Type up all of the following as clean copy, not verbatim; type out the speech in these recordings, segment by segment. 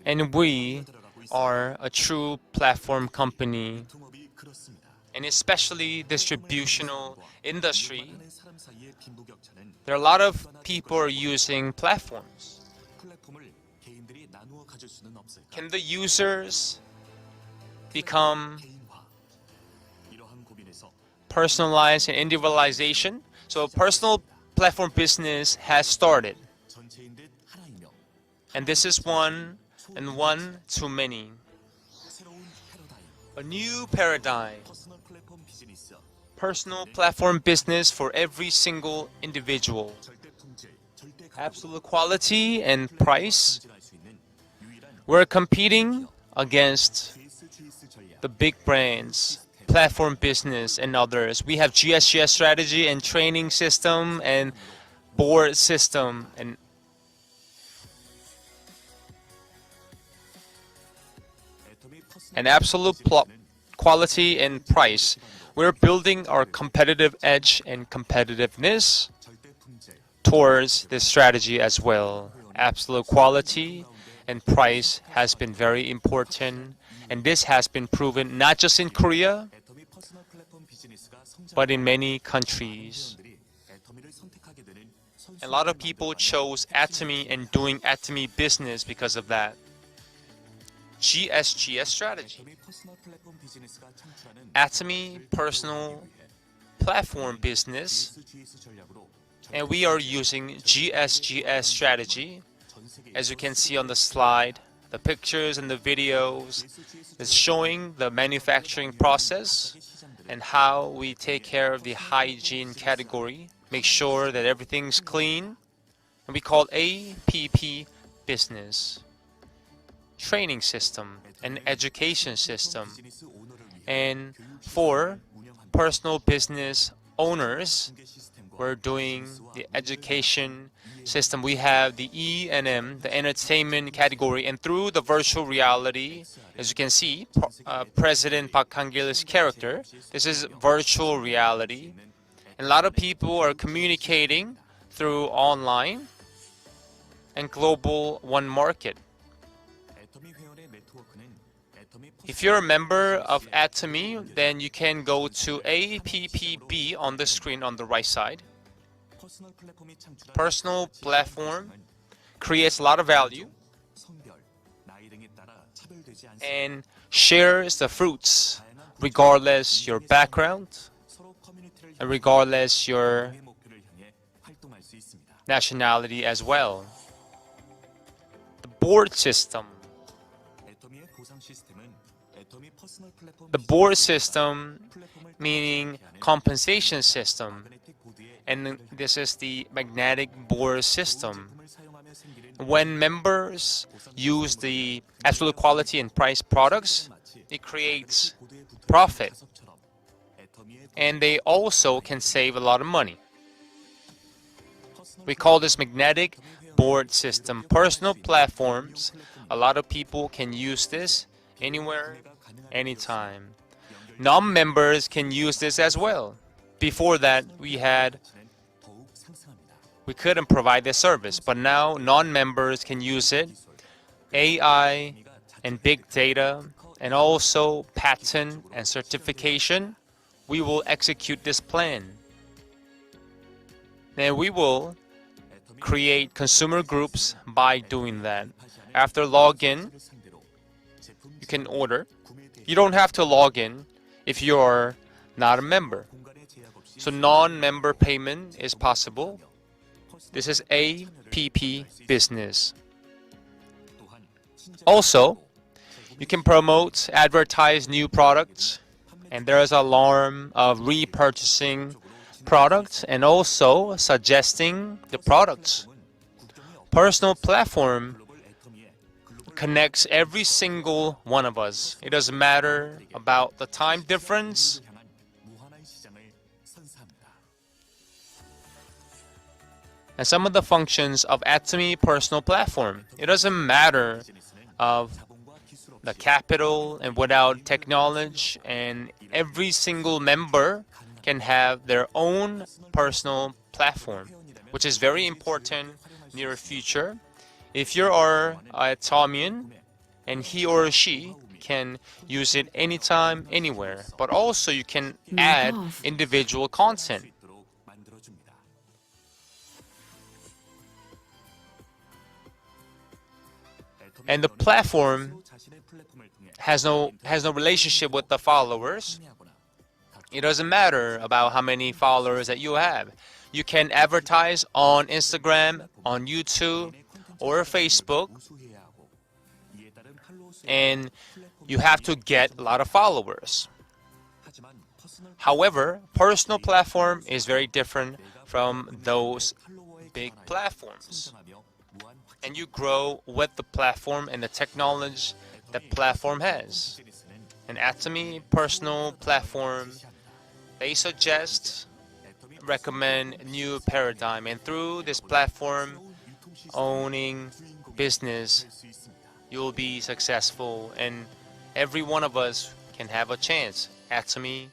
And we are a true platform company, and especially distributional industry. There are a lot of people are using platforms. Can the users become personalized and individualization? So personal platform business has started. And this is one too many. A new paradigm. Personal platform business for every single individual. Absolute quality and price. We're competing against the big brands, platform business, and others. We have GSGS strategy and training system and board system and absolute quality and price. We're building our competitive edge and competitiveness towards this strategy as well. Absolute quality and price has been very important, and this has been proven not just in Korea, but in many countries. A lot of people chose Atomy and doing Atomy business because of that. GSGS strategy. Atomy personal platform business, and we are using GSGS strategy. As you can see on the slide, the pictures and the videos is showing the manufacturing process and how we take care of the hygiene category, make sure that everything's clean, and we call APP business. Training system and education system. And for personal business owners, we're doing the education system. We have the E&M, the entertainment category, and through the virtual reality, as you can see, President Park Hang-il's character, this is virtual reality. And a lot of people are communicating through online and global one market. If you're a member of Atomy, then you can go to APPB on the screen on the right side. Personal platform creates a lot of value and shares the fruits regardless your background and regardless your nationality as well. The board system. The board system meaning compensation system, and this is the magnetic board system. When members use the absolute quality and price products, it creates profit, and they also can save a lot of money. We call this magnetic board system. Personal platforms, a lot of people can use this anywhere, anytime. Non-members can use this as well. Before that, we couldn't provide this service, but now non-members can use it. AI and big data, and also patent and certification, we will execute this plan. And we will create consumer groups by doing that. After login, you can order. You don't have to log in if you're not a member. So non-member payment is possible. This is APP business. Also, you can promote, advertise new products, and there is an alarm of repurchasing products and also suggesting the products. Personal platform connects every single one of us. It doesn't matter about the time difference. And some of the functions of Atomy personal platform. It doesn't matter of the capital and without technology, and every single member can have their own personal platform, which is very important near future. If you are a Taoyuan, and he or she can use it anytime, anywhere, but also you can add individual content. And the platform has no relationship with the followers. It doesn't matter about how many followers that you have. You can advertise on Instagram, on YouTube, or Facebook, and you have to get a lot of followers. However, personal platform is very different from those big platforms. And you grow with the platform and the technology that platform has. And Atomy personal platform, they recommend new paradigm, and through this platform owning business, you'll be successful, and every one of us can have a chance. Atomy.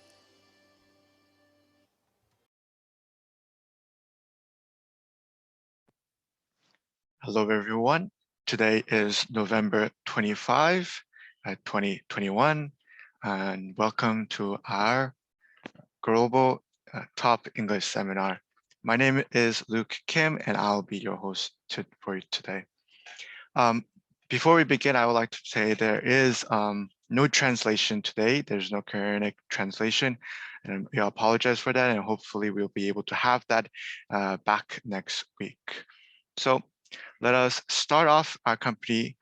Hello, everyone. Today is November 25, 2021, and welcome to our Global Top English Seminar. My name is Luke Kim, and I'll be your host for today. Before we begin, I would like to say there is no translation today. There's no Korean translation, and we apologize for that, and hopefully we'll be able to have that back next week. So let us start off our company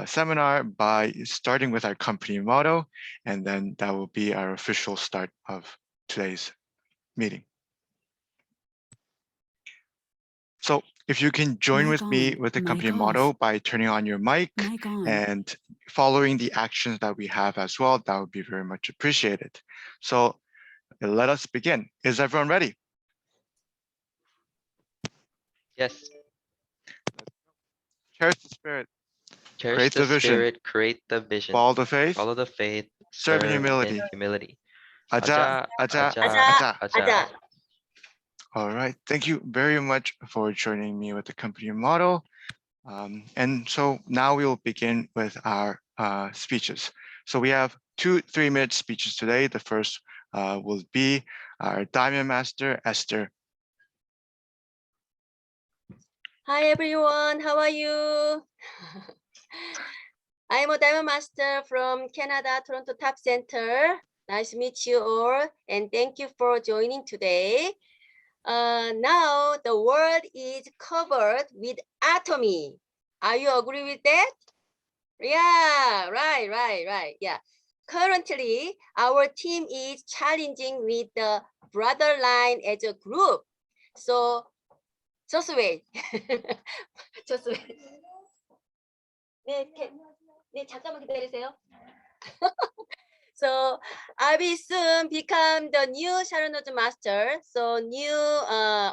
seminar by starting with our company motto, and then that will be our official start of today's meeting. So if you can join with me with the company motto by turning on your mic and following the actions that we have as well, that would be very much appreciated. So let us begin. Is everyone ready? Yes. Cherish the spirit. Cherish Create the the vision. spirit, create the vision. Follow the faith. Follow the faith, Serve in humility. Aja, aja, aja, aja. aja. All right, thank you very much for joining me with the company motto. And so now we will begin with our speeches. So we have 2 3-minute speeches today. The first will be our Diamond Master, Esther. Hi everyone, how are you? I'm a Diamond Master from Canada, Toronto Top Center. Nice to meet you all, and thank you for joining today. Now the world is covered with atomy. Are you agree with that? Yeah, right. Yeah. Currently, our team is challenging with the brother line as a group. So just wait. just wait. 네, 잠깐만 기다리세요. So I will soon become the new Sharonose master. So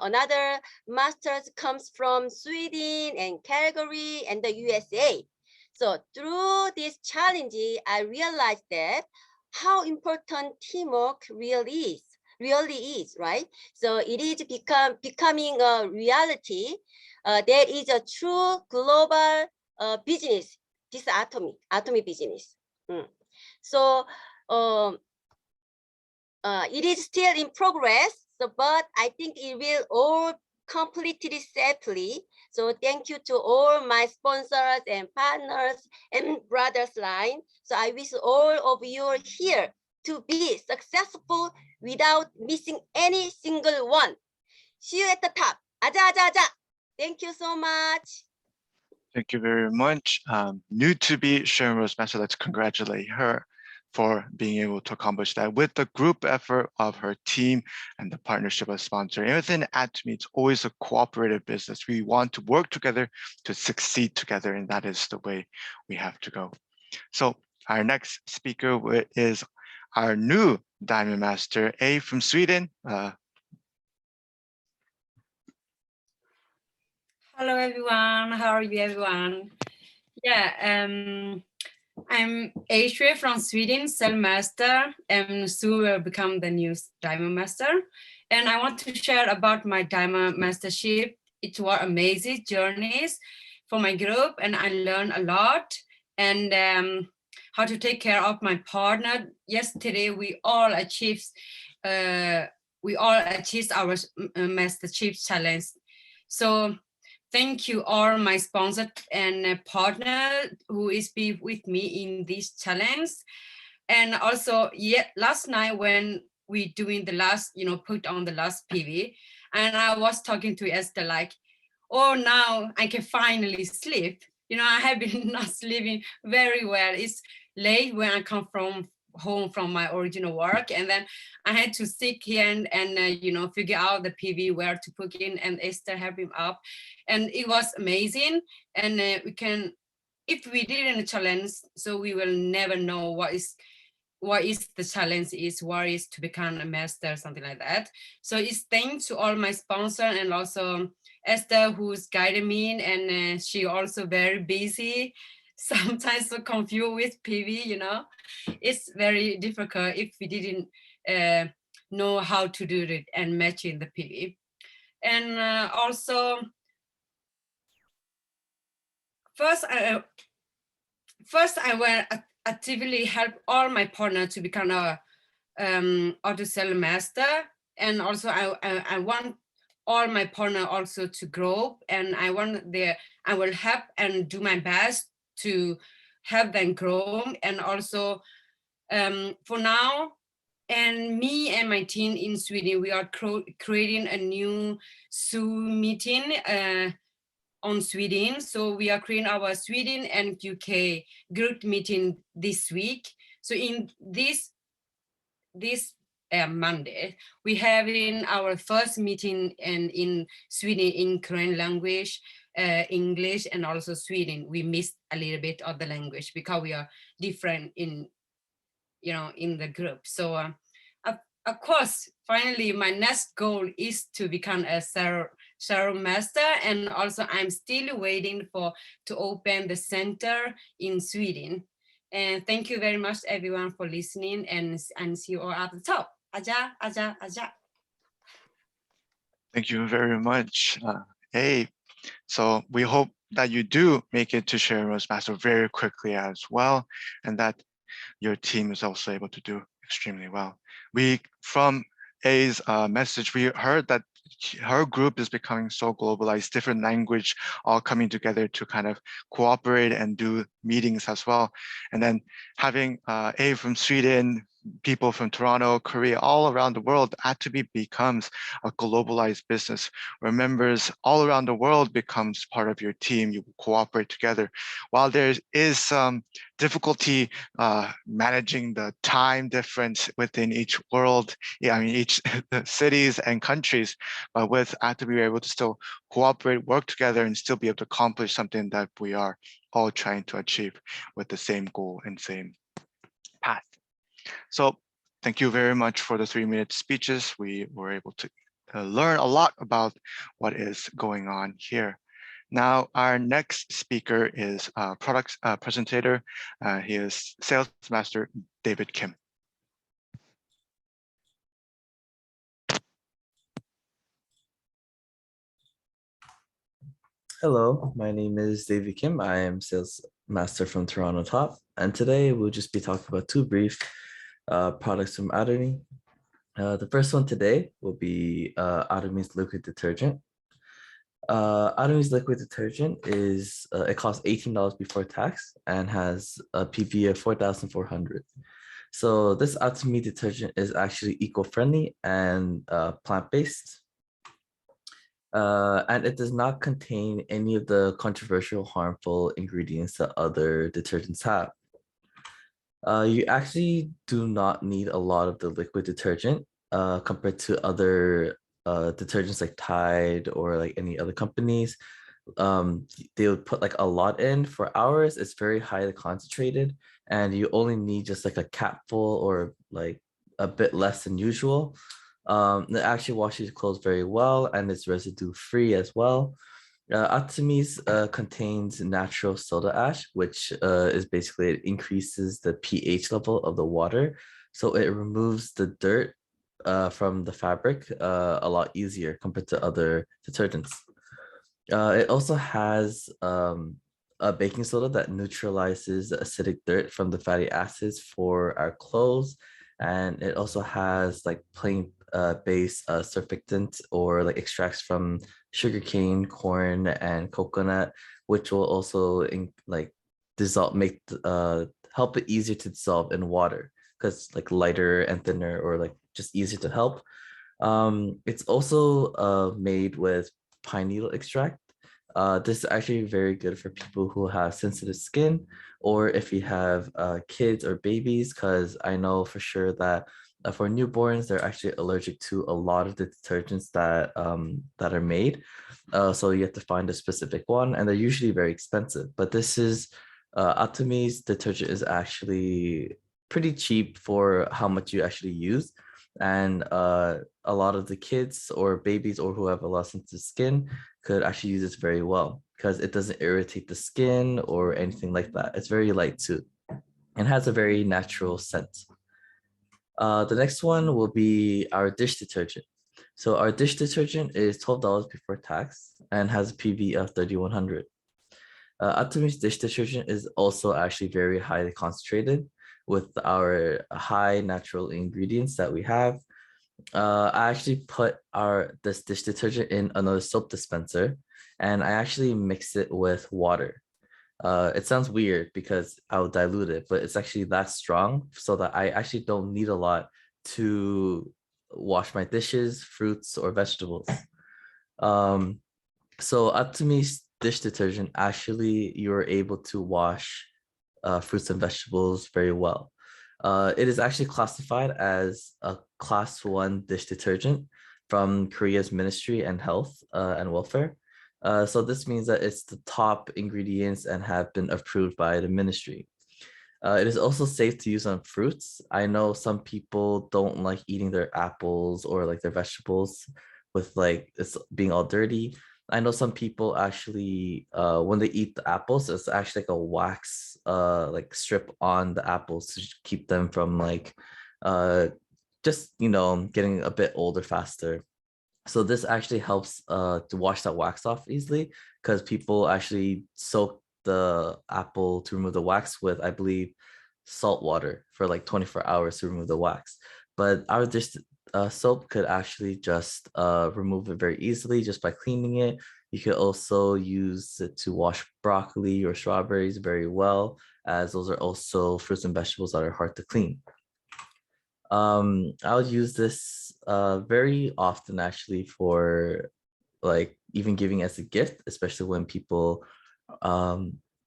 another masters comes from Sweden and Calgary and the USA. So through this challenge, I realized that how important teamwork really is, right? So it is becoming a reality. There is a true global business, this atomy business. So it is still in progress, but I think it will all completely safely. So thank you to all my sponsors and partners and brothers line. So I wish all of you here to be successful without missing any single one. See you at the top. Aja, aja, aja. Thank you so much. Thank you very much. New to be Sharon Rose Master, let's congratulate her for being able to accomplish that with the group effort of her team and the partnership of sponsor. And within Atomy, it's always a cooperative business. We want to work together to succeed together, and that is the way we have to go. So our next speaker is our new Diamond Master, A from Sweden. Hello everyone, how are you everyone? Yeah, I'm Aisha from Sweden, Cell Master, and soon will become the new Diamond Master. And I want to share about my Diamond Mastership. It was amazing journeys for my group, and I learned a lot. And how to take care of my partner. Yesterday, we all achieved our Master Chief Challenge. So thank you all my sponsor and partner who is be with me in this challenge. And also, last night when we doing the last, put on the last PV, and I was talking to Esther like, oh, now I can finally sleep. I have been not sleeping very well. It's late when I come from home from my original work, and then I had to sit here and figure out the PV where to put in, and Esther helped him up, and it was amazing. And we can, if we didn't challenge, so we will never know what is the challenge is, what is to become a master, something like that. So it's thanks to all my sponsor and also Esther who's guiding me, and she also very busy, sometimes so confused with PV, it's very difficult if we didn't know how to do it and matching the PV. And also, first I will actively help all my partners to become a auto cell master, and also I want all my partner also to grow, and I will help and do my best to help them grow. And also for now, and me and my team in Sweden, we are creating a new Zoom meeting on Sweden. So we are creating our Sweden and UK group meeting this week. So in this Monday, we have in our first meeting in Sweden in Korean language, English, and also Sweden. We missed a little bit of the language because we are different in the group. So of course, finally, my next goal is to become a Zero master, and also I'm still waiting to open the center in Sweden. And thank you very much, everyone, for listening, and see you all at the top. Aja, aja, aja. Thank you very much. Hey, so we hope that you do make it to Sharon's Master very quickly as well, and that your team is also able to do extremely well. From A's message, we heard that her group is becoming so globalized, different language all coming together to kind of cooperate and do meetings as well. And then having A from Sweden, people from Toronto, Korea, all around the world, Atomy becomes a globalized business where members all around the world becomes part of your team. You cooperate together. While there is some difficulty managing the time difference within each world, each cities and countries, but with Atomy, we're able to still cooperate, work together, and still be able to accomplish something that we are all trying to achieve with the same goal and same path. So thank you very much for the 3-minute speeches. We were able to learn a lot about what is going on here. Now, our next speaker is product presentator. He is Sales Master David Kim. Hello, my name is David Kim. I am Sales Master from Toronto Top, and today we'll just be talking about 2 brief products from Atomy. The first one today will be Atomy's liquid detergent. Atomy's liquid detergent is, it costs $18 before tax and has a PV of 4,400. So this Atomy detergent is actually eco-friendly and plant-based. And it does not contain any of the controversial, harmful ingredients that other detergents have. You actually do not need a lot of the liquid detergent compared to other detergents like Tide or like any other companies. They would put like a lot in. For ours, it's very highly concentrated, and you only need just like a capful or like a bit less than usual. It actually washes clothes very well, and it's residue free as well. Atomy's contains natural soda ash, which is basically, it increases the pH level of the water. So it removes the dirt from the fabric a lot easier compared to other detergents. It also has a baking soda that neutralizes the acidic dirt from the fatty acids for our clothes. And it also has like plain base surfactant or like extracts from sugarcane, corn, and coconut, which will also like dissolve, help it easier to dissolve in water because like lighter and thinner or like just easier to help. It's also made with pine needle extract. This is actually very good for people who have sensitive skin or if you have kids or babies, because I know for sure that for newborns, they're actually allergic to a lot of the detergents that are made. So you have to find a specific one and they're usually very expensive. But this is Atomi's detergent is actually pretty cheap for how much you actually use. And a lot of the kids or babies or who have a lot of sensitive skin could actually use this very well because it doesn't irritate the skin or anything like that. It's very light too and has a very natural scent. The next one will be our dish detergent. So our dish detergent is $12 before tax and has a PV of 3100. Atomi's dish detergent is also actually very highly concentrated with our high natural ingredients that we have. I actually put this dish detergent in another soap dispenser and I actually mix it with water. It sounds weird because I'll dilute it, but it's actually that strong so that I actually don't need a lot to wash my dishes, fruits, or vegetables. So up to me, dish detergent, actually, you're able to wash fruits and vegetables very well. It is actually classified as a class 1 dish detergent from Korea's Ministry and Health and Welfare. So this means that it's the top ingredients and have been approved by the ministry. It is also safe to use on fruits. I know some people don't like eating their apples or like their vegetables with like it's being all dirty. I know some people actually when they eat the apples, it's actually like a wax like strip on the apples to keep them from like just getting a bit older faster. So this actually helps to wash that wax off easily because people actually soak the apple to remove the wax with, I believe, salt water for like 24 hours to remove the wax. But our dish soap could actually just remove it very easily just by cleaning it. You could also use it to wash broccoli or strawberries very well, as those are also fruits and vegetables that are hard to clean. I'll use this very often actually for like even giving as a gift, especially when people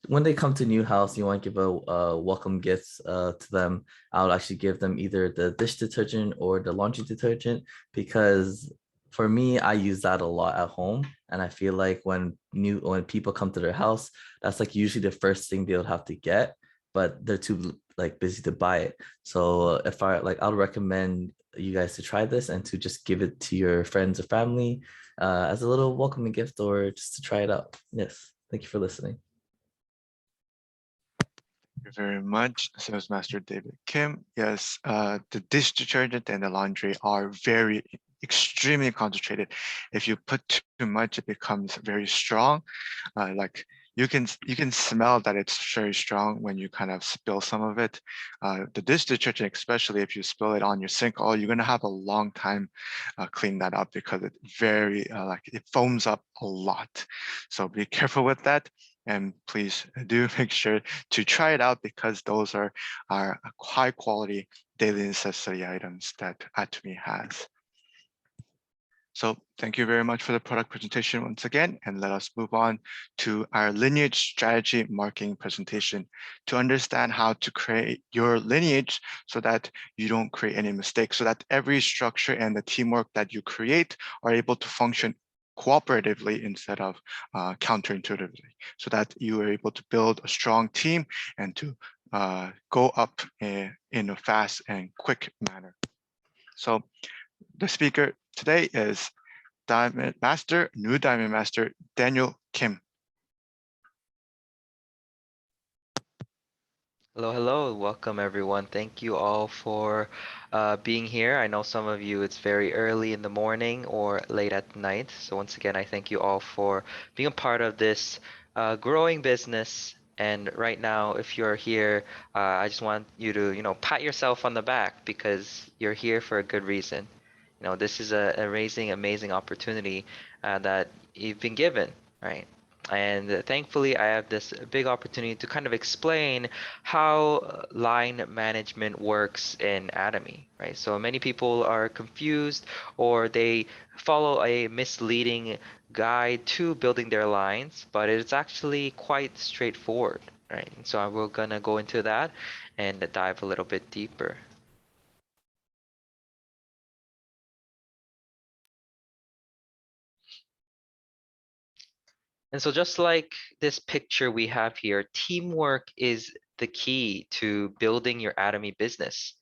when they come to new house, you want to give a welcome gifts to them. I'll actually give them either the dish detergent or the laundry detergent because for me, I use that a lot at home, and I feel like when people come to their house, that's like usually the first thing they would have to get, but they're too like busy to buy it. So if I'll recommend you guys to try this and to just give it to your friends or family as a little welcoming gift or just to try it out. Yes, thank you for listening. Thank you very much, Sales Master David Kim. Yes, the dish detergent and the laundry are very extremely concentrated. If you put too much, it becomes very strong. Like you can smell that it's very strong when you kind of spill some of it. The dish detergent, especially if you spill it on your sink, you're gonna have a long time clean that up because it very like it foams up a lot. So be careful with that. And please do make sure to try it out because those are high quality daily necessity items that Atomy has. So thank you very much for the product presentation once again, and let us move on to our lineage strategy marketing presentation to understand how to create your lineage so that you don't create any mistakes, so that every structure and the teamwork that you create are able to function cooperatively instead of counterintuitively, so that you are able to build a strong team and to go up in a fast and quick manner. So the speaker today is new Diamond Master, Daniel Kim. Hello, hello. Welcome, everyone. Thank you all for being here. I know some of you it's very early in the morning or late at night. So once again, I thank you all for being a part of this growing business. And right now, if you're here, I just want you to, pat yourself on the back because you're here for a good reason. This is a amazing opportunity that you've been given, right? And thankfully, I have this big opportunity to kind of explain how line management works in Atomy, right? So many people are confused or they follow a misleading guide to building their lines, but it's actually quite straightforward, right? And so we're gonna go into that and dive a little bit deeper. And so just like this picture we have here, teamwork is the key to building your Atomy business,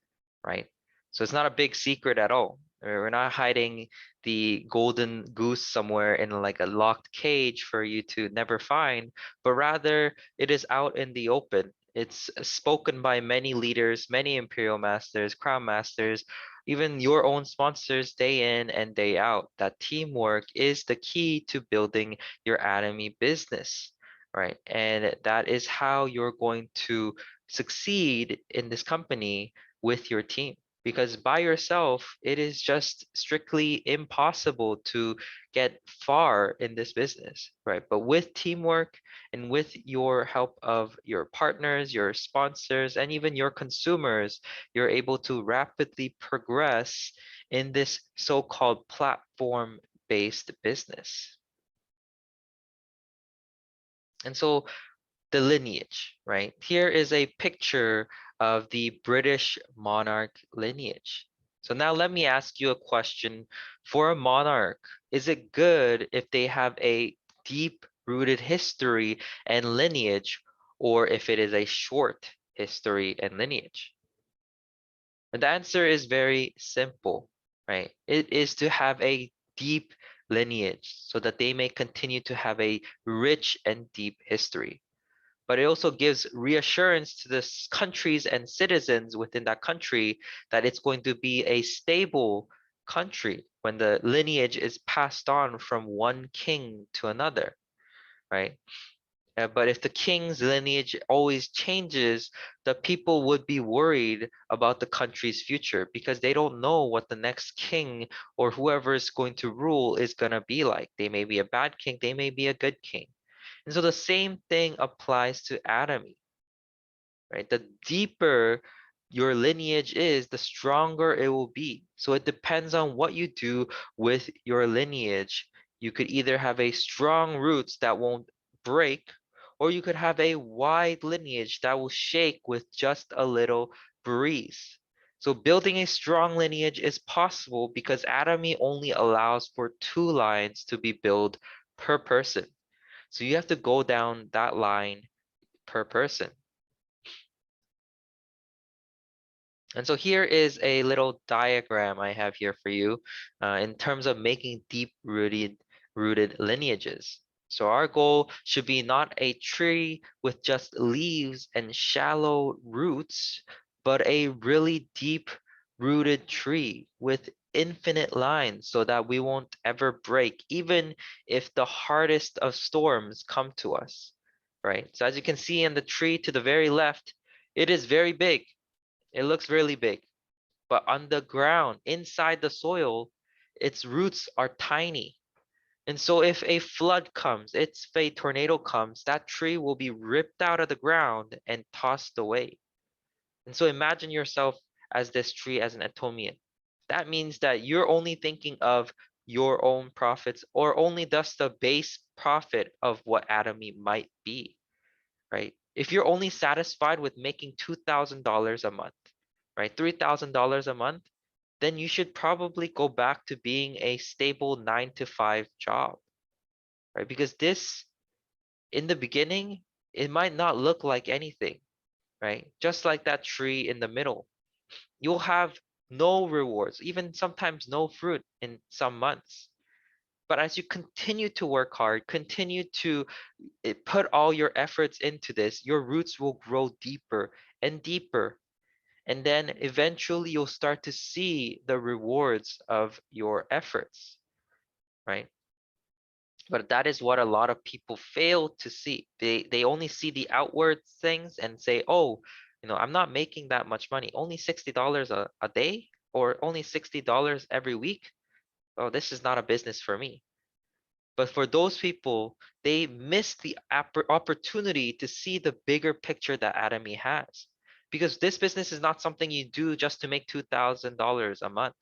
right? So it's not a big secret at all. We're not hiding the golden goose somewhere in like a locked cage for you to never find, but rather it is out in the open. It's spoken by many leaders, many imperial masters, crown masters, even your own sponsors day in and day out. That teamwork is the key to building your Atomy business, right? And that is how you're going to succeed in this company with your team. Because by yourself, it is just strictly impossible to get far in this business, right? But with teamwork and with your help of your partners, your sponsors, and even your consumers, you're able to rapidly progress in this so-called platform-based business. And so the lineage, right? Here is a picture of the British monarch lineage. So now let me ask you a question. For a monarch, is it good if they have a deep-rooted history and lineage, or if it is a short history and lineage? And the answer is very simple, right? It is to have a deep lineage so that they may continue to have a rich and deep history. But it also gives reassurance to the countries and citizens within that country that it's going to be a stable country when the lineage is passed on from one king to another, right? But if the king's lineage always changes, the people would be worried about the country's future because they don't know what the next king or whoever is going to rule is going to be like. They may be a bad king, they may be a good king. And so the same thing applies to Atomy, right? The deeper your lineage is, the stronger it will be. So it depends on what you do with your lineage. You could either have a strong roots that won't break, or you could have a wide lineage that will shake with just a little breeze. So building a strong lineage is possible because Atomy only allows for 2 lines to be built per person. So you have to go down that line per person. And so here is a little diagram I have here for you in terms of making deep-rooted lineages. So our goal should be not a tree with just leaves and shallow roots, but a really deep-rooted tree with infinite lines so that we won't ever break, even if the hardest of storms come to us, right? So as you can see in the tree to the very left, it is very big. It looks really big, but on the ground, inside the soil, its roots are tiny. And so if a flood comes, if a tornado comes, that tree will be ripped out of the ground and tossed away. And so imagine yourself as this tree as an atomian. That means that you're only thinking of your own profits or only just the base profit of what Atomy might be, right? If you're only satisfied with making $2,000 a month, right? $3,000 a month, then you should probably go back to being a stable 9 to 5 job, right? Because this, in the beginning, it might not look like anything, right? Just like that tree in the middle, you'll have no rewards, even sometimes no fruit in some months. But as you continue to work hard, continue to put all your efforts into this, your roots will grow deeper and deeper. And then eventually you'll start to see the rewards of your efforts, right? But that is what a lot of people fail to see. They only see the outward things and say, oh, I'm not making that much money. Only $60 a day or only $60 every week. Oh, this is not a business for me. But for those people, they miss the opportunity to see the bigger picture that Atomy has. Because this business is not something you do just to make $2,000 a month.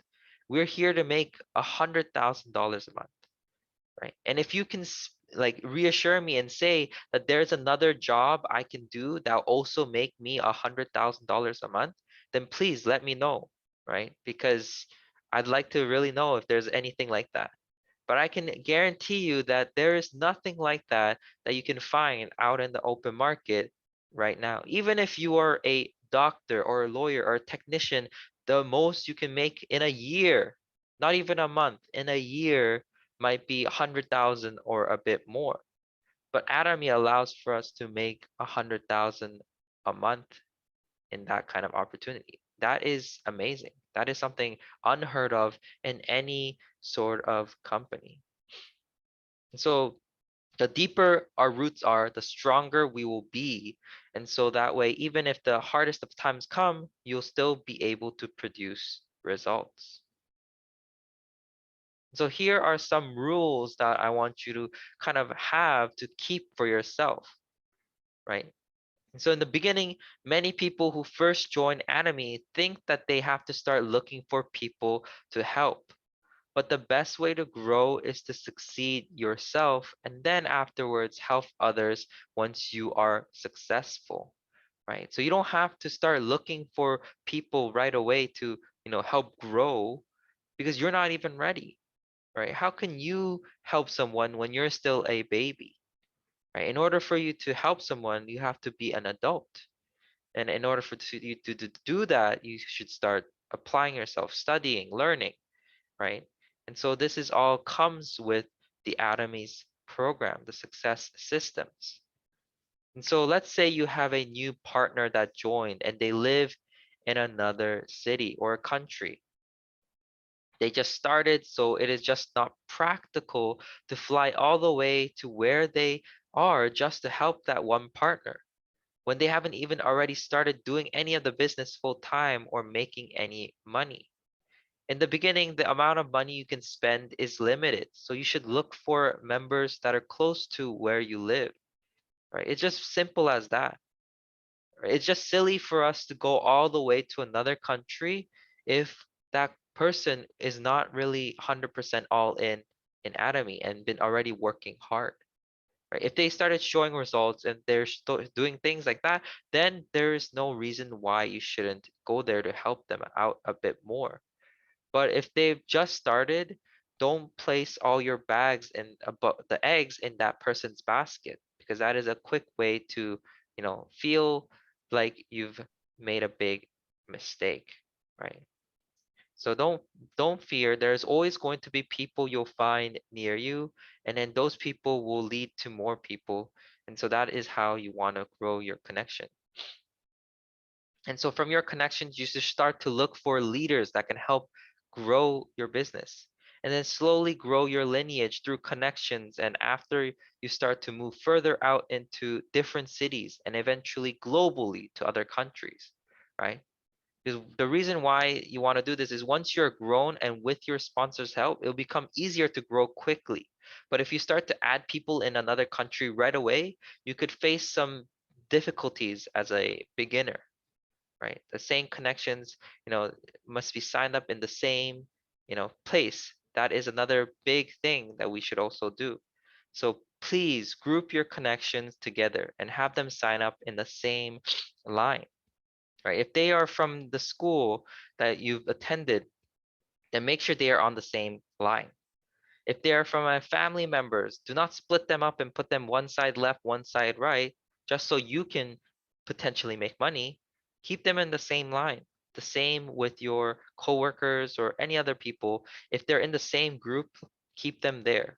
We're here to make $100,000 a month, right? And if you can like reassure me and say that there's another job I can do that also make me $100,000 a month, then please let me know, right? Because I'd like to really know if there's anything like that. But I can guarantee you that there is nothing like that that you can find out in the open market right now. Even if you are a doctor or a lawyer or a technician, the most you can make in a year, not even a month, in a year might be 100,000 or a bit more. But Atomy allows for us to make 100,000 a month in that kind of opportunity. That is amazing. That is something unheard of in any sort of company. And so the deeper our roots are, the stronger we will be. And so that way, even if the hardest of times come, you'll still be able to produce results. So here are some rules that I want you to kind of have to keep for yourself, right? So in the beginning, many people who first join Atomy think that they have to start looking for people to help. But the best way to grow is to succeed yourself and then afterwards help others once you are successful, right? So you don't have to start looking for people right away to, help grow because you're not even ready, right? How can you help someone when you're still a baby, right? In order for you to help someone, you have to be an adult. And in order for you to do that, you should start applying yourself, studying, learning, right? And so this is all comes with the Atomy's program, the success systems. And so let's say you have a new partner that joined and they live in another city or country. They just started, so it is just not practical to fly all the way to where they are just to help that one partner when they haven't even already started doing any of the business full time or making any money. In the beginning, the amount of money you can spend is limited. So you should look for members that are close to where you live, right? It's just simple as that. Right? It's just silly for us to go all the way to another country if that person is not really 100% all in Atomy and been already working hard. Right? If they started showing results and they're doing things like that, then there is no reason why you shouldn't go there to help them out a bit more. But if they've just started, don't place all your bags and about the eggs in that person's basket because that is a quick way to, feel like you've made a big mistake, right? So don't fear. There's always going to be people you'll find near you, and then those people will lead to more people. And so that is how you want to grow your connection. And so from your connections, you should start to look for leaders that can help grow your business. And then slowly grow your lineage through connections. And after you start to move further out into different cities and eventually globally to other countries, right? Because the reason why you want to do this is once you're grown and with your sponsor's help, it'll become easier to grow quickly. But if you start to add people in another country right away, you could face some difficulties as a beginner, right? The same connections, must be signed up in the same, place. That is another big thing that we should also do. So please group your connections together and have them sign up in the same line, right? If they are from the school that you've attended, then make sure they are on the same line. If they are from family members, do not split them up and put them one side left, one side right, just so you can potentially make money. Keep them in the same line. The same with your coworkers or any other people. If they're in the same group, Keep them there.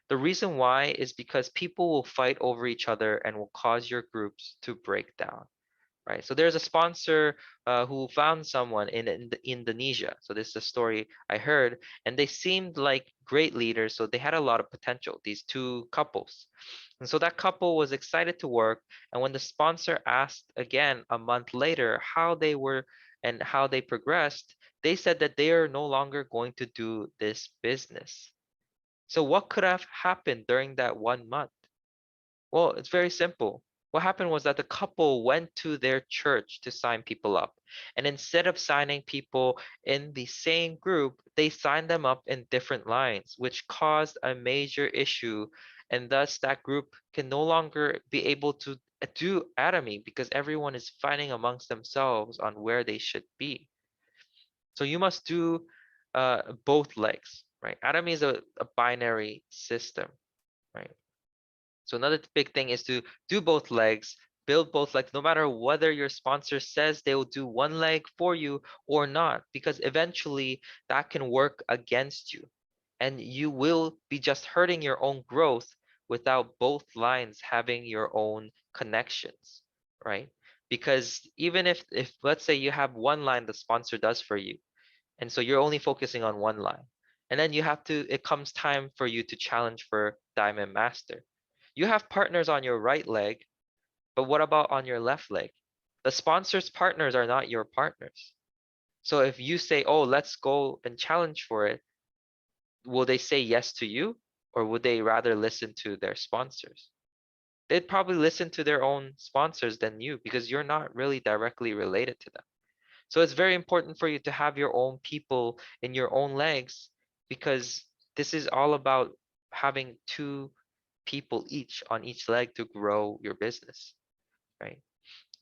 The reason why is because people will fight over each other and will cause your groups to break down, right? So there's a sponsor who found someone in Indonesia. So this is a story I heard, and they seemed like great leaders. So they had a lot of potential, these two couples. And so that couple was excited to work. And when the sponsor asked again a month later how they were and how they progressed, they said that they are no longer going to do this business. So what could have happened during that 1 month? Well, it's very simple. What happened was that the couple went to their church to sign people up. And instead of signing people in the same group, they signed them up in different lines, which caused a major issue. And thus that group can no longer be able to do atomy because everyone is fighting amongst themselves on where they should be. So you must do both legs, right? Atomy is a binary system, right? So another big thing is to do both legs, build both legs, no matter whether your sponsor says they will do one leg for you or not, because eventually that can work against you. And you will be just hurting your own growth without both lines having your own connections, right? Because even if let's say you have one line the sponsor does for you, and so you're only focusing on one line, and then it comes time for you to challenge for Diamond Master. You have partners on your right leg, but what about on your left leg? The sponsor's partners are not your partners. So if you say, oh, let's go and challenge for it, will they say yes to you, or would they rather listen to their sponsors? They'd probably listen to their own sponsors than you because you're not really directly related to them. So it's very important for you to have your own people in your own legs, because this is all about having two people each on each leg to grow your business, right?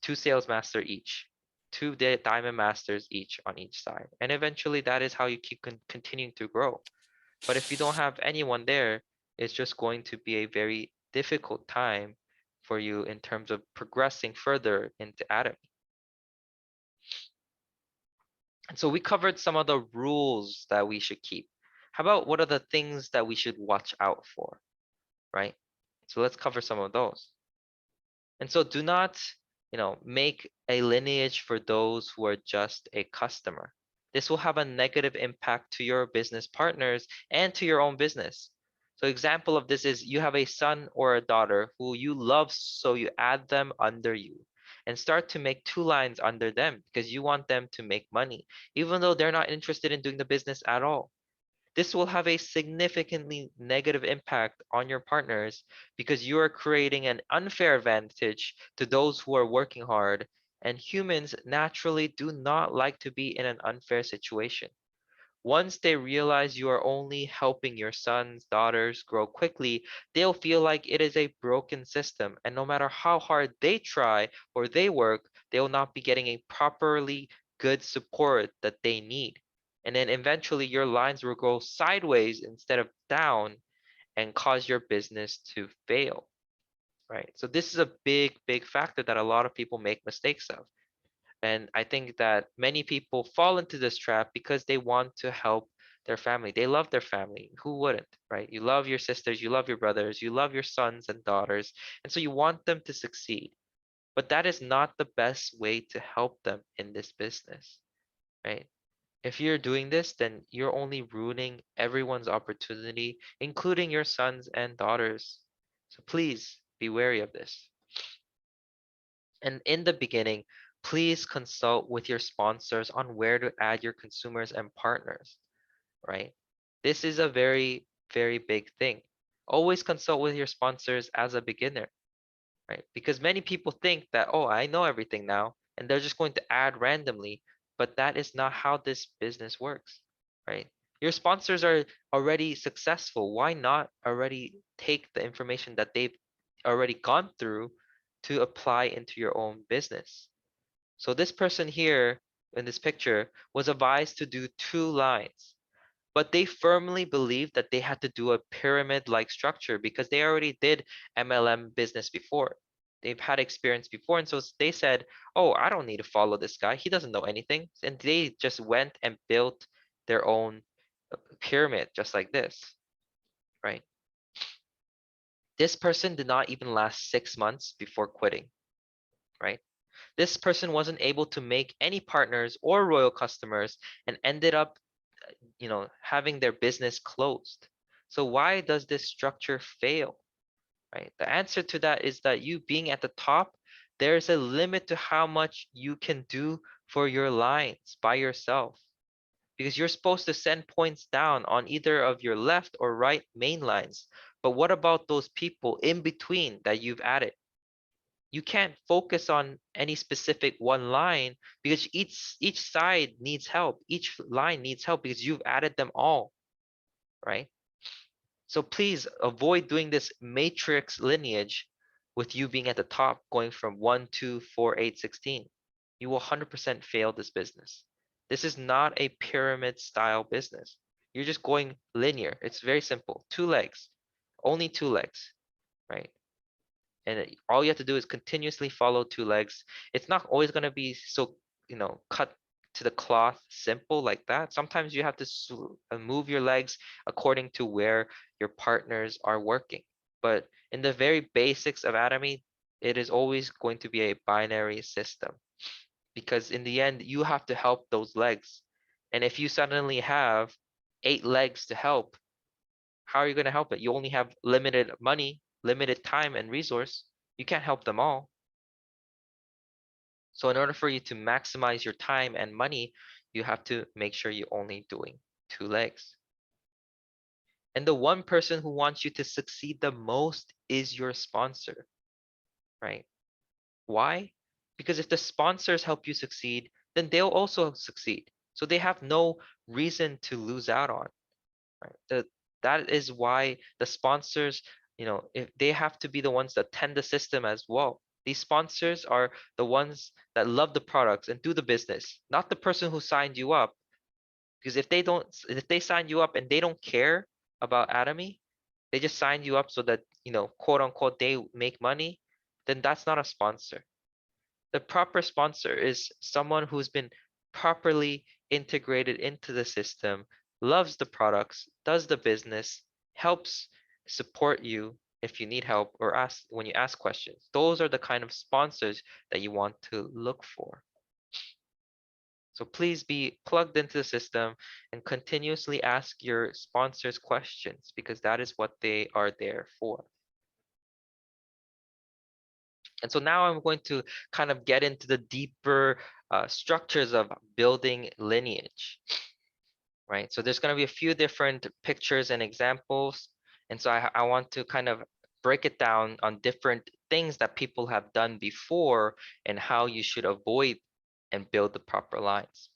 Two sales master each, two diamond masters each on each side. And eventually that is how you keep continuing to grow. But if you don't have anyone there, it's just going to be a very difficult time for you in terms of progressing further into Atomy. And so we covered some of the rules that we should keep. How about what are the things that we should watch out for, right? So let's cover some of those. And so do not, make a lineage for those who are just a customer. This will have a negative impact to your business partners and to your own business. So example of this is you have a son or a daughter who you love, so you add them under you and start to make two lines under them because you want them to make money, even though they're not interested in doing the business at all. This will have a significantly negative impact on your partners because you are creating an unfair advantage to those who are working hard, and humans naturally do not like to be in an unfair situation. Once they realize you are only helping your sons, daughters grow quickly, they'll feel like it is a broken system, and no matter how hard they try or they work, they will not be getting a properly good support that they need. And then eventually your lines will go sideways instead of down and cause your business to fail, right? So this is a big, big factor that a lot of people make mistakes of. And I think that many people fall into this trap because they want to help their family. They love their family. Who wouldn't, right? You love your sisters, you love your brothers, you love your sons and daughters. And so you want them to succeed. But that is not the best way to help them in this business, right? If you're doing this, then you're only ruining everyone's opportunity, including your sons and daughters. So please be wary of this. And in the beginning, please consult with your sponsors on where to add your consumers and partners, right? This is a very, very big thing. Always consult with your sponsors as a beginner, right? Because many people think that, oh, I know everything now, and they're just going to add randomly, but that is not how this business works, right? Your sponsors are already successful. Why not already take the information that they've already gone through to apply into your own business? So this person here in this picture was advised to do two lines, but they firmly believed that they had to do a pyramid-like structure because they already did MLM business before. They've had experience before, and so they said, oh, I don't need to follow this guy. He doesn't know anything. And they just went and built their own pyramid just like this. right? This person did not even last 6 months before quitting, right? This person wasn't able to make any partners or royal customers and ended up, having their business closed. So why does this structure fail, right? The answer to that is that you being at the top, there's a limit to how much you can do for your lines by yourself, because you're supposed to send points down on either of your left or right main lines. But what about those people in between that you've added? You can't focus on any specific one line because each side needs help. Each line needs help because you've added them all, right? So please avoid doing this matrix lineage with you being at the top, going from 1, 2, 4, 8, 16. You will 100% fail this business. This is not a pyramid style business. You're just going linear. It's very simple. 2 legs, only 2 legs, right? And all you have to do is continuously follow 2 legs. It's not always going to be so, cut to the cloth simple like that. Sometimes you have to move your legs according to where your partners are working. But in the very basics of Atomy, it is always going to be a binary system, because in the end, you have to help those legs. And if you suddenly have 8 legs to help, how are you going to help it? You only have limited money, limited time and resource. You can't help them all. So in order for you to maximize your time and money, you have to make sure you're only doing 2 legs. And the one person who wants you to succeed the most is your sponsor, right? Why? Because if the sponsors help you succeed, then they'll also succeed. So they have no reason to lose out on, right? That is why the sponsors, if they have to be the ones that tend the system as well. These sponsors are the ones that love the products and do the business, not the person who signed you up. Because if they sign you up and they don't care about Atomy, they just signed you up so that, quote unquote, they make money, then that's not a sponsor. The proper sponsor is someone who's been properly integrated into the system, loves the products, does the business, helps support you if you need help or when you ask questions. Those are the kind of sponsors that you want to look for. So please be plugged into the system and continuously ask your sponsors questions, because that is what they are there for. And so now I'm going to kind of get into the deeper structures of building lineage, right? So there's going to be a few different pictures and examples. And so I want to kind of break it down on different things that people have done before and how you should avoid and build the proper lines.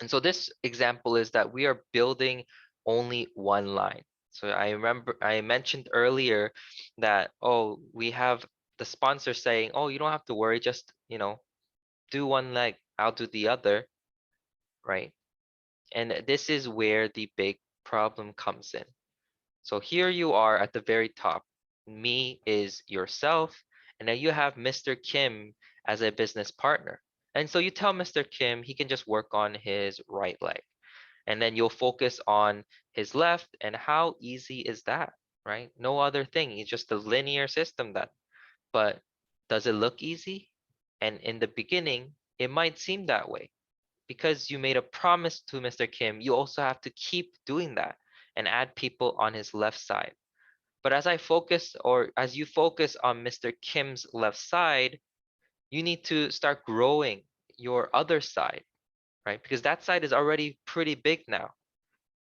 And so this example is that we are building only one line. So I remember I mentioned earlier that, oh, we have the sponsor saying, oh, you don't have to worry, just, do one leg, I'll do the other, right? And this is where the big problem comes in. So here you are at the very top. Me is yourself, and then you have Mr. Kim as a business partner. And so you tell Mr. Kim he can just work on his right leg, and then you'll focus on his left. And how easy is that, right? No other thing. It's just a linear system then. But does it look easy? And in the beginning, it might seem that way, because you made a promise to Mr. Kim. You also have to keep doing that and add people on his left side. But as you focus on Mr. Kim's left side, you need to start growing your other side, right? Because that side is already pretty big now,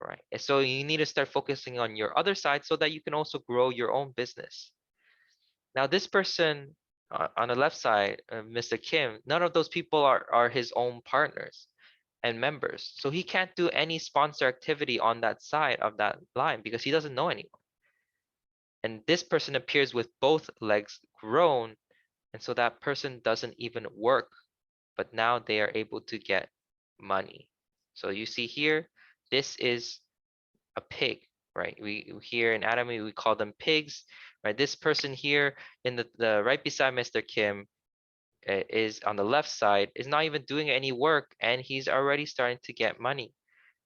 right? And so you need to start focusing on your other side so that you can also grow your own business. Now, this person on the left side, Mr. Kim, none of those people are his own partners and members. So he can't do any sponsor activity on that side of that line because he doesn't know anyone. And this person appears with both legs grown, and so that person doesn't even work, but now they are able to get money. So you see here, this is a pig, right? We here in Atomy, we call them pigs, right? This person here in the right beside Mr. Kim is on the left side, is not even doing any work, and he's already starting to get money.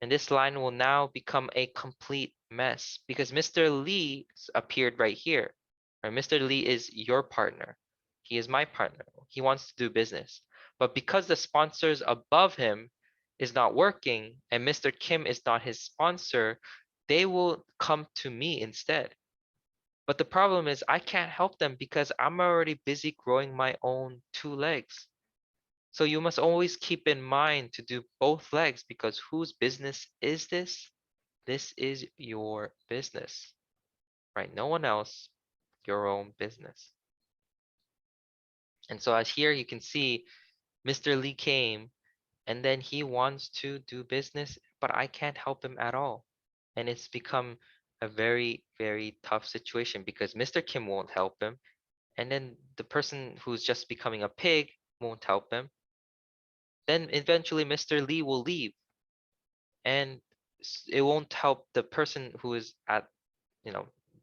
And this line will now become a complete mess because Mr. Lee appeared right here. Right? Mr. Lee is your partner. He is my partner. He wants to do business. But because the sponsors above him is not working and Mr. Kim is not his sponsor, they will come to me instead. But the problem is I can't help them because I'm already busy growing my own 2 legs. So you must always keep in mind to do both legs because whose business is this? This is your business, right? No one else, your own business. And so as here you can see Mr. Lee came and then he wants to do business, but I can't help him at all. And it's become a very, very tough situation because Mr. Kim won't help him. And then the person who's just becoming a pig won't help him. Then eventually Mr. Lee will leave and it won't help the person who is at,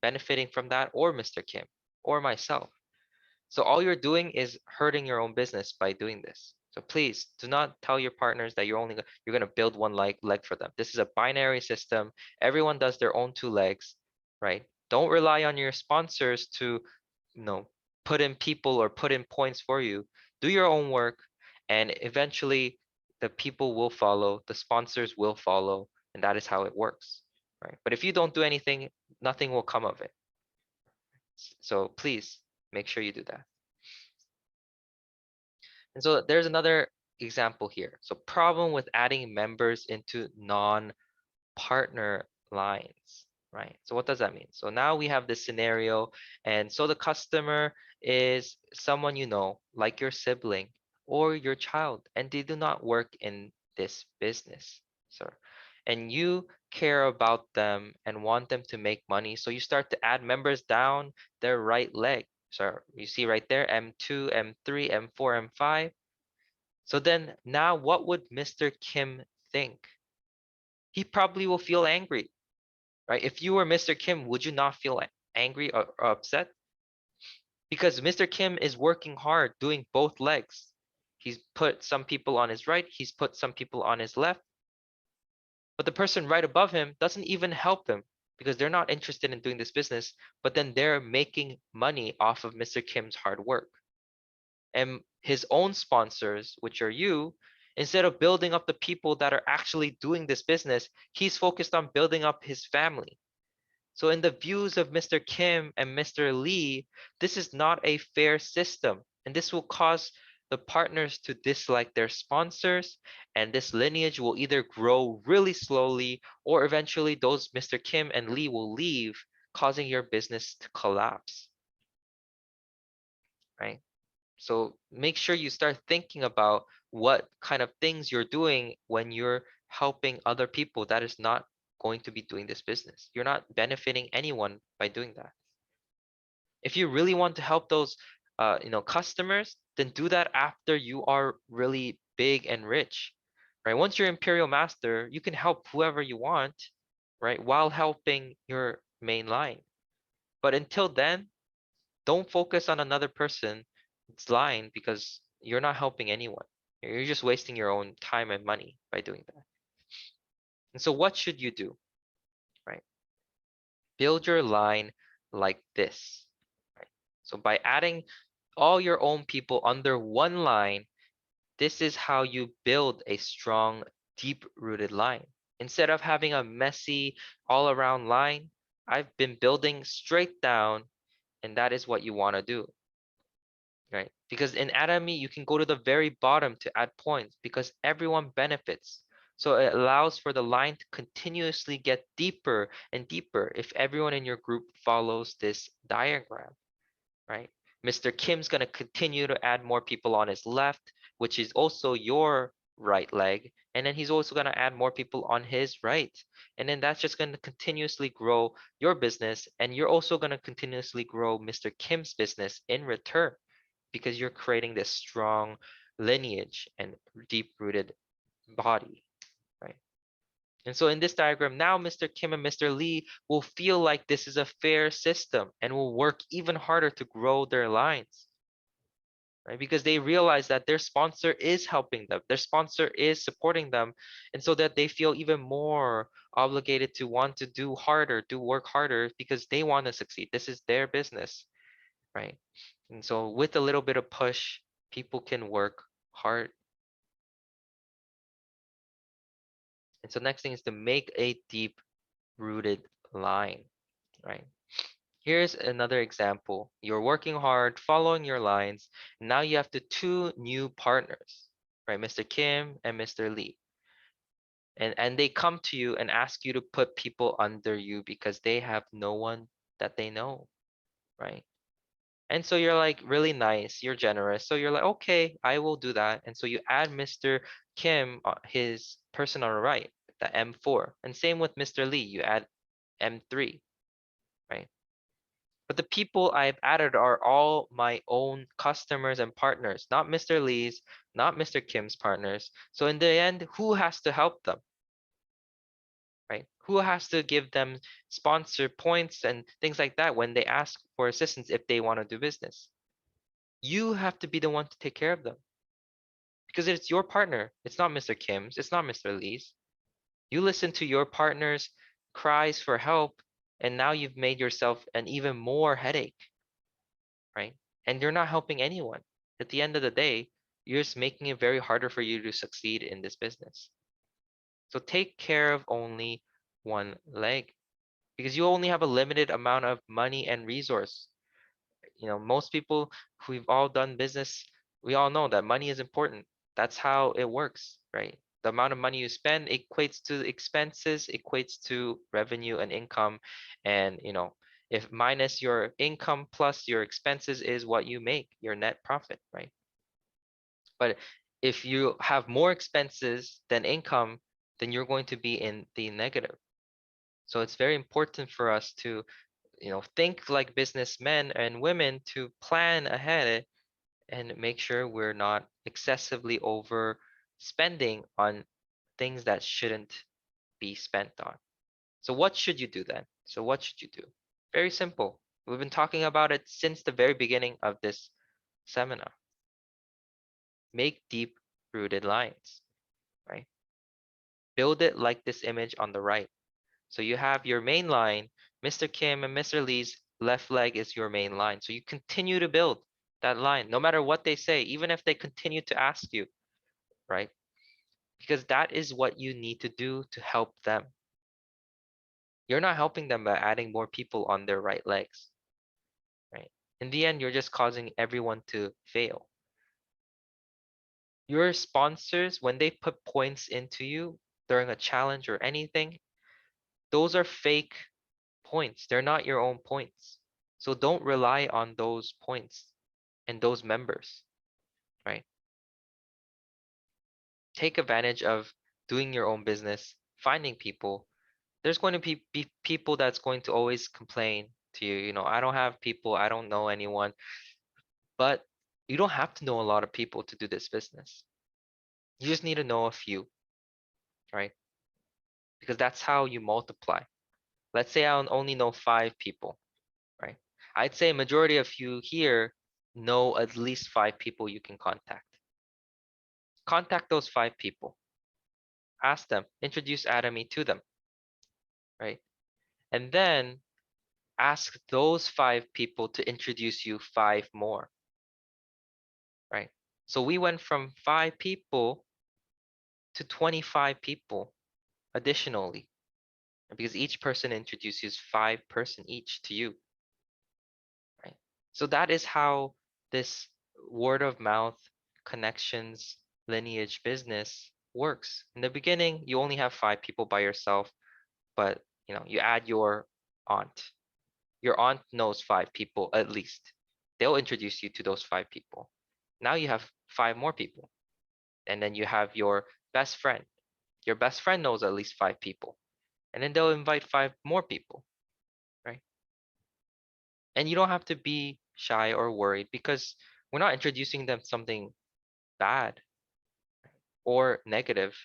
benefiting from that or Mr. Kim or myself. So all you're doing is hurting your own business by doing this. So please do not tell your partners that you're going to build one leg for them. This is a binary system. Everyone does their own 2 legs, right? Don't rely on your sponsors to, put in people or put in points for you. Do your own work and eventually the people will follow, the sponsors will follow, and that is how it works, right? But if you don't do anything, nothing will come of it. So please make sure you do that. And so there's another example here. So problem with adding members into non-partner lines, right? So what does that mean? So now we have this scenario, and so the customer is someone you know, like your sibling or your child, and they do not work in this business, sir. And you care about them and want them to make money, so you start to add members down their right leg. So you see right there, M2, M3, M4, M5. So then now what would Mr. Kim think? He probably will feel angry, right? If you were Mr. Kim, would you not feel angry or upset? Because Mr. Kim is working hard doing both legs. He's put some people on his right, he's put some people on his left. But the person right above him doesn't even help him because they're not interested in doing this business, but then they're making money off of Mr. Kim's hard work. And his own sponsors, which are you, instead of building up the people that are actually doing this business, he's focused on building up his family. So in the views of Mr. Kim and Mr. Lee, this is not a fair system, and this will cause the partners to dislike their sponsors, and this lineage will either grow really slowly or eventually those Mr. Kim and Lee will leave, causing your business to collapse, right? So make sure you start thinking about what kind of things you're doing when you're helping other people that is not going to be doing this business. You're not benefiting anyone by doing that. If you really want to help those customers, then do that after you are really big and rich, right? Once you're Imperial Master, you can help whoever you want, right? While helping your main line. But until then, don't focus on another person's line because you're not helping anyone. You're just wasting your own time and money by doing that. And so what should you do, right? Build your line like this, right? So by adding all your own people under one line, this is how you build a strong, deep-rooted line. Instead of having a messy, all-around line, I've been building straight down, and that is what you want to do. Right? Because in Atomy, you can go to the very bottom to add points because everyone benefits. So it allows for the line to continuously get deeper and deeper if everyone in your group follows this diagram, right? Mr. Kim's going to continue to add more people on his left, which is also your right leg. And then he's also going to add more people on his right. And then that's just going to continuously grow your business. And you're also going to continuously grow Mr. Kim's business in return, because you're creating this strong lineage and deep-rooted body, right? And so in this diagram, now Mr. Kim and Mr. Lee will feel like this is a fair system and will work even harder to grow their lines. right? Because they realize that their sponsor is helping them, their sponsor is supporting them, and so that they feel even more obligated to want to do harder, do work harder because they want to succeed. This is their business, right? And so with a little bit of push, people can work hard. And so next thing is to make a deep rooted line, right? Here's another example. You're working hard, following your lines. Now you have the two new partners, right? Mr. Kim and Mr. Lee. And they come to you and ask you to put people under you because they have no one that they know, right? And so you're like really nice, you're generous. So you're like, okay, I will do that. And so you add Mr. Kim, his person on the right, the M4. And same with Mr. Lee, you add M3, right? But the people I've added are all my own customers and partners, not Mr. Lee's, not Mr. Kim's partners. So in the end, who has to help them, right? Who has to give them sponsor points and things like that when they ask for assistance if they want to do business? You have to be the one to take care of them because it's your partner. It's not Mr. Kim's, it's not Mr. Lee's. You listen to your partner's cries for help, and now you've made yourself an even more headache, right? And you're not helping anyone. At the end of the day, you're just making it very harder for you to succeed in this business. So take care of only one leg because you only have a limited amount of money and resource. You know, most people who've all done business, we all know that money is important. That's how it works, right? The amount of money you spend equates to expenses, equates to revenue and income. And, you know, if minus your income plus your expenses is what you make, your net profit, right? But if you have more expenses than income, then you're going to be in the negative. So it's very important for us to, you know, think like businessmen and women to plan ahead and make sure we're not excessively overspending on things that shouldn't be spent on. So what should you do then? So what should you do? Very simple. We've been talking about it since the very beginning of this seminar. Make deep rooted lines, right? Build it like this image on the right. So you have your main line, Mr. Kim and Mr. Lee's left leg is your main line. So you continue to build that line, no matter what they say, even if they continue to ask you, right? Because that is what you need to do to help them. You're not helping them by adding more people on their right legs, right? In the end, you're just causing everyone to fail. Your sponsors, when they put points into you during a challenge or anything, those are fake points. They're not your own points. So don't rely on those points and those members, right? Take advantage of doing your own business, finding people. There's going to be people that's going to always complain to you, you know, I don't have people, I don't know anyone. But you don't have to know a lot of people to do this business. You just need to know a few, right? Because that's how you multiply. Let's say I only know 5 people, right? I'd say a majority of you here know at least 5 people you can contact. Contact those 5 people. Ask them, introduce Atomy to them, right? And then ask those 5 people to introduce you 5 more, right? So we went from 5 people to 25 people additionally, because each person introduces 5 person each to you, right? So that is how this word of mouth connections lineage business works. In the beginning, you only have 5 people by yourself, but you know, you add your aunt. Your aunt knows 5 people at least. They'll introduce you to those 5 people. Now you have 5 more people. And then you have your best friend. Your best friend knows at least 5 people. And then they'll invite 5 more people, right? And you don't have to be shy or worried because we're not introducing them something bad or negative.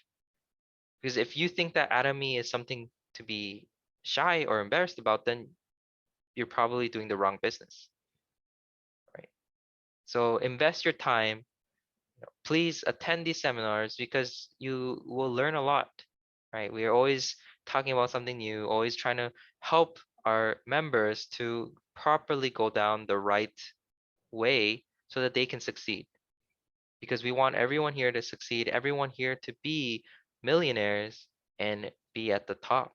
Because if you think that Atomy is something to be shy or embarrassed about, then you're probably doing the wrong business, right? So invest your time. Please attend these seminars because you will learn a lot, right? We are always talking about something new, always trying to help our members to properly go down the right way so that they can succeed. Because we want everyone here to succeed, everyone here to be millionaires and be at the top.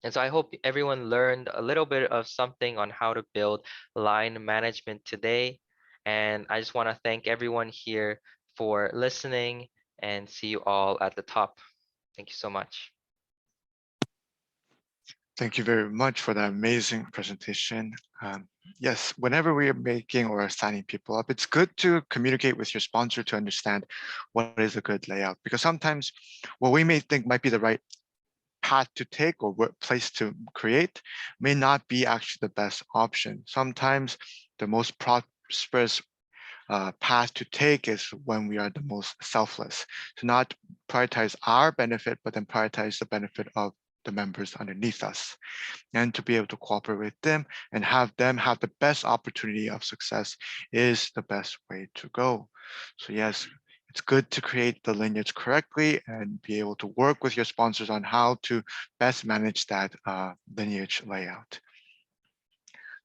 And so I hope everyone learned a little bit of something on how to build line management today. And I just want to thank everyone here for listening and see you all at the top. Thank you so much. Thank you very much for that amazing presentation. Yes, whenever we are making or signing people up, it's good to communicate with your sponsor to understand what is a good layout, because sometimes what we may think might be the right path to take or what place to create may not be actually the best option. Sometimes the most prosperous path to take is when we are the most selfless, to not prioritize our benefit, but then prioritize the benefit of the members underneath us, and to be able to cooperate with them and have them have the best opportunity of success is the best way to go. So yes, it's good to create the lineage correctly and be able to work with your sponsors on how to best manage that lineage layout.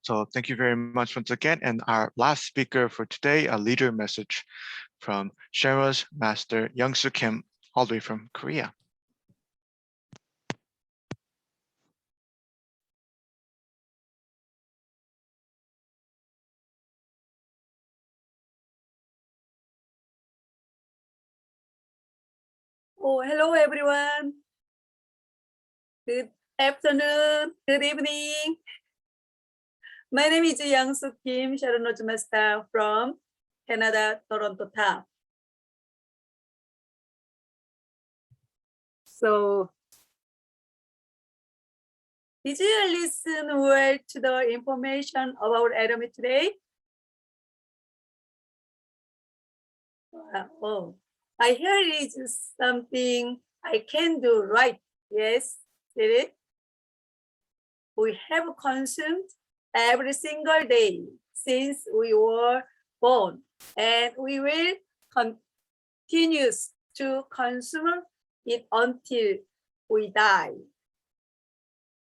So thank you very much once again. And our last speaker for today, a leader message from Shara's master, Young-Soo Kim, all the way from Korea. Oh, hello everyone. Good afternoon, good evening. My name is Young-Soo Kim, Sharon Master from Canada, Toronto Top. So, did you listen well to the information about Adobe today? Oh, I hear it is something I can do right. Yes, did it? We have consumed every single day since we were born, and we will continue to consume it until we die.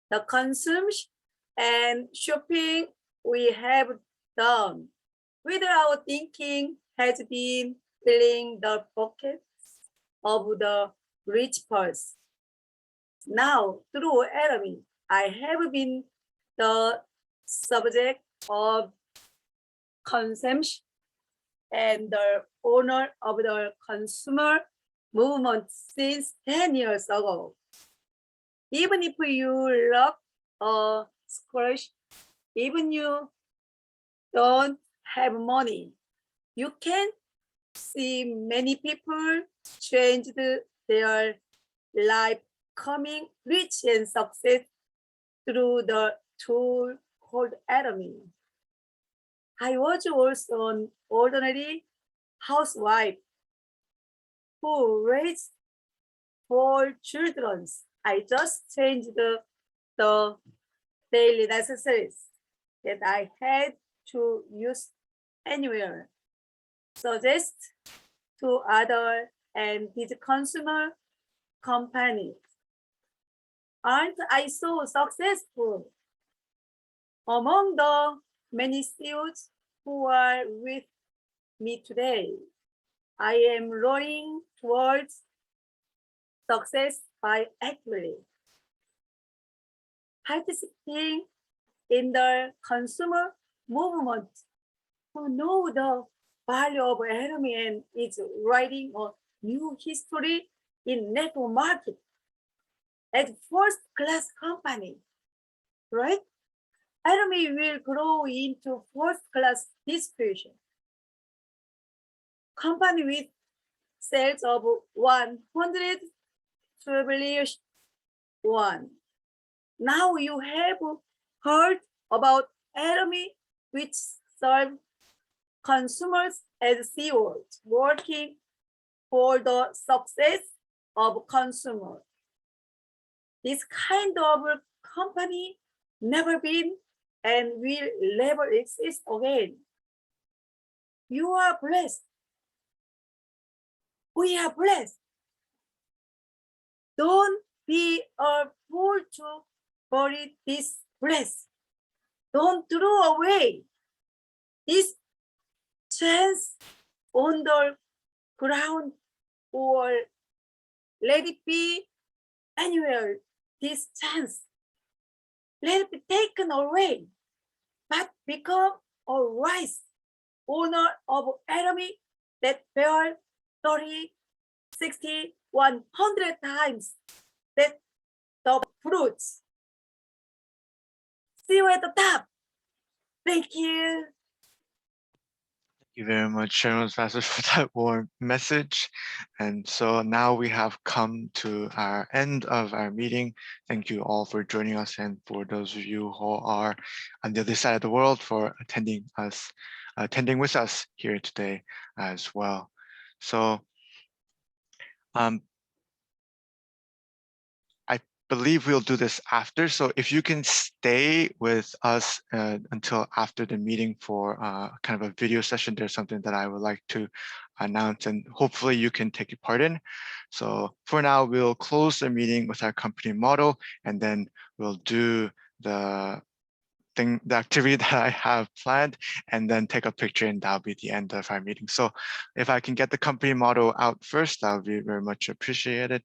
The consumption and shopping we have done without thinking has been filling the pockets of the rich purse. Now, through Adobe, I have been the subject of consumption and the owner of the consumer movement since 10 years ago. Even if you look a squash, even you don't have money, you can see many people change their life, becoming rich and success through the tool called Adobe. I was also an ordinary housewife who raised 4 children. I just changed the daily necessities that I had to use anywhere. Suggest to other and his consumer companies. Aren't I so successful? Among the many CEOs who are with me today, I am rowing towards success by actively participating in the consumer movement, who know the value of Adobe and is writing a new history in network market as first-class company, right? Adobe will grow into first-class distribution. Company with sales of 100 trillion won. Now you have heard about Adobe, which serve consumers as CEOs, working for the success of consumers. This kind of company never been and will never exist again. You are blessed. We are blessed. Don't be a fool to bury this bless. Don't throw away this chance on the ground or let it be anywhere. This chance, let it be taken away, but become a wise owner of enemy that bear 30, 60, 100 times that the fruits. See you at the top. Thank you. Thank you very much, Sharon's Master, for that warm message. And so now we have come to our end of our meeting. Thank you all for joining us, and for those of you who are on the other side of the world for attending with us here today as well. So I believe we'll do this after. So if you can stay with us until after the meeting for kind of a video session, there's something that I would like to announce, and hopefully you can take part in. So for now, we'll close the meeting with our company motto, and then we'll do the activity that I have planned, and then take a picture, and that'll be the end of our meeting. So if I can get the company motto out first, that would be very much appreciated.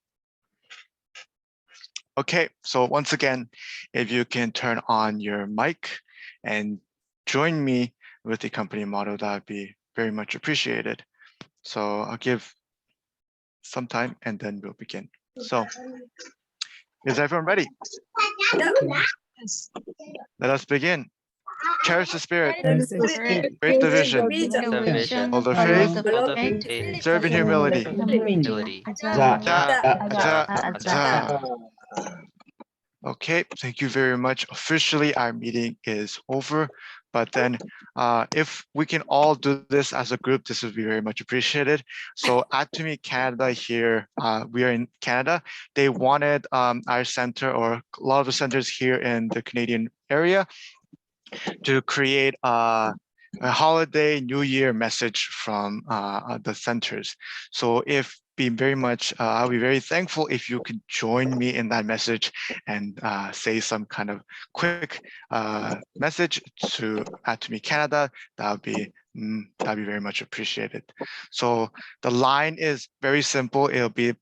Okay, so once again, if you can turn on your mic and join me with the company motto, that would be very much appreciated. So I'll give some time and then we'll begin. So is everyone ready? Let us begin. Cherish the spirit, great the vision, hold the faith, serve in humility. Okay, thank you very much. Officially, our meeting is over. But then if we can all do this as a group, this would be very much appreciated. So Atomy Canada here, we are in Canada. They wanted our center, or a lot of the centers here in the Canadian area, to create a holiday New Year message from the centers. So I'll be very thankful if you could join me in that message and say some kind of quick message to Atomy Canada. That'd be very much appreciated. So the line is very simple. It'll be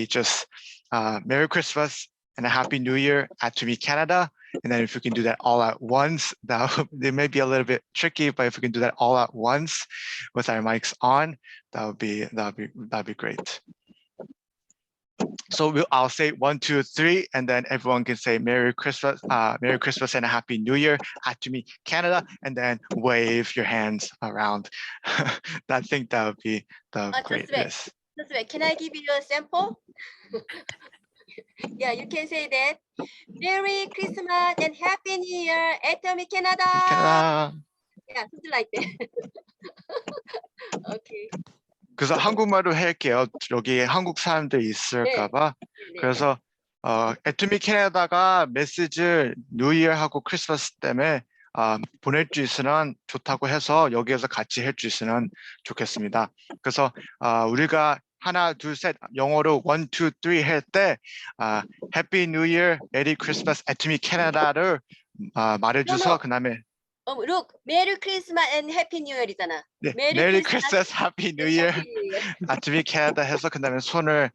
just Merry Christmas and a Happy New Year, Atomy Canada. And then if we can do that all at once, it may be a little bit tricky, but if we can do that all at once with our mics on, that'd be great. So I'll say 1, 2, 3, and then everyone can say Merry Christmas and a Happy New Year, Atomy Canada, and then wave your hands around. I think that would be the greatness. Just wait. Can I give you a sample? Yeah, you can say that. Merry Christmas and Happy New Year, Atomy Canada. Yeah, something like that. Okay. 그래서 한국말로 할게요. 여기 한국 사람들 있을까봐. 네. 그래서 애토미 캐나다가 메시지 뉴이어하고 크리스마스 때문에 보낼 수 있으면 좋다고 해서 여기에서 같이 할 수 있으면 좋겠습니다. 그래서 우리가 하나, 둘, 셋 영어로 1, 2, 3 할 때 해피 뉴 이어, 메리 크리스마스, 애토미 캐나다를 말해줘서 그다음에 Look, Merry Christmas and Happy New Year이잖아. 네, 메리 크리스마스, 해피 뉴 이어, 아토미 캐나다 해서 그다음에 손을